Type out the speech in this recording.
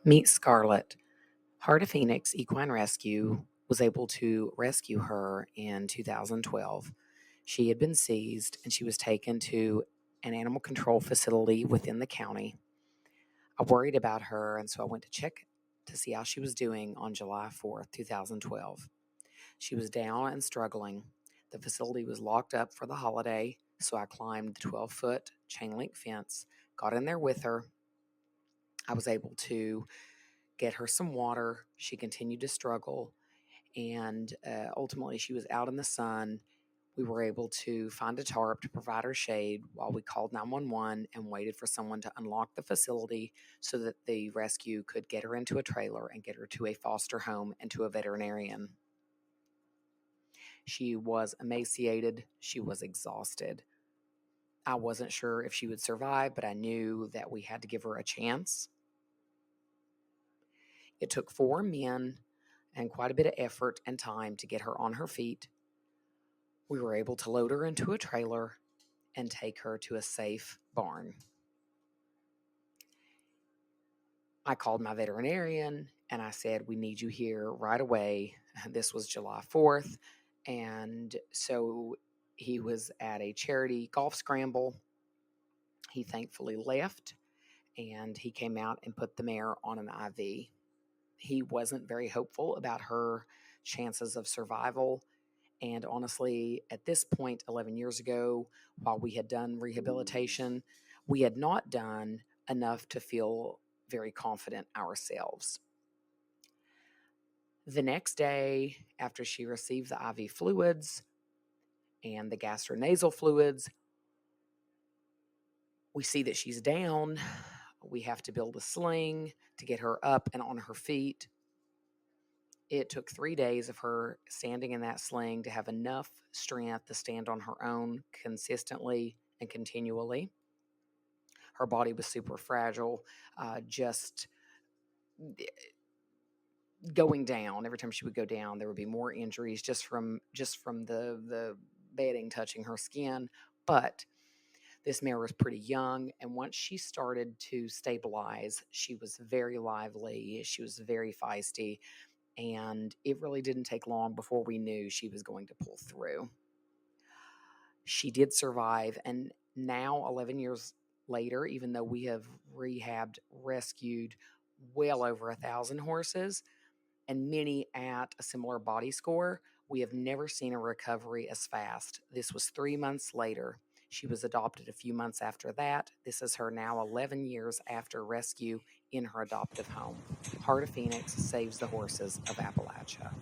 Meet Scarlett. Heart of Phoenix Equine Rescue was able to rescue her in 2012. She had been seized and she was taken to an animal control facility within the county. I worried about her, and so I went to check to see how she was doing on July 4th, 2012. She was down and struggling. The facility was locked up for the holiday, so I climbed the 12-foot chain link fence, got in there with her. I was able to get her some water. She continued to struggle, and ultimately she was out in the sun. We were able to find a tarp to provide her shade while we called 911 and waited for someone to unlock the facility so that the rescue could get her into a trailer and get her to a foster home and to a veterinarian. She was emaciated. She was exhausted. I wasn't sure if she would survive, but I knew that we had to give her a chance. It took 4 men and quite a bit of effort and time to get her on her feet. We were able to load her into a trailer and take her to a safe barn. I called my veterinarian and I said, "We need you here right away." This was July 4th. And so he was at a charity golf scramble. He thankfully left and he came out and put the mare on an IV. He wasn't very hopeful about her chances of survival. And honestly, at this point, 11 years ago, while we had done rehabilitation, we had not done enough to feel very confident ourselves. The next day, after she received the IV fluids and the gastronasal fluids, we see that she's down. We have to build a sling to get her up and on her feet. It took 3 days of her standing in that sling to have enough strength to stand on her own consistently and continually. Her body was super fragile, just going down. Every time she would go down, there would be more injuries just from the bedding touching her skin. But this mare was pretty young, and once she started to stabilize, she was very lively. She was very feisty. And it really didn't take long before we knew she was going to pull through. She did survive, and now 11 years later, even though we have rescued well over 1,000 horses and many at a similar body score, we have never seen a recovery as fast. This was 3 months later. She was adopted a few months after that. This is her now 11 years after rescue in her adoptive home. Heart of Phoenix saves the horses of Appalachia.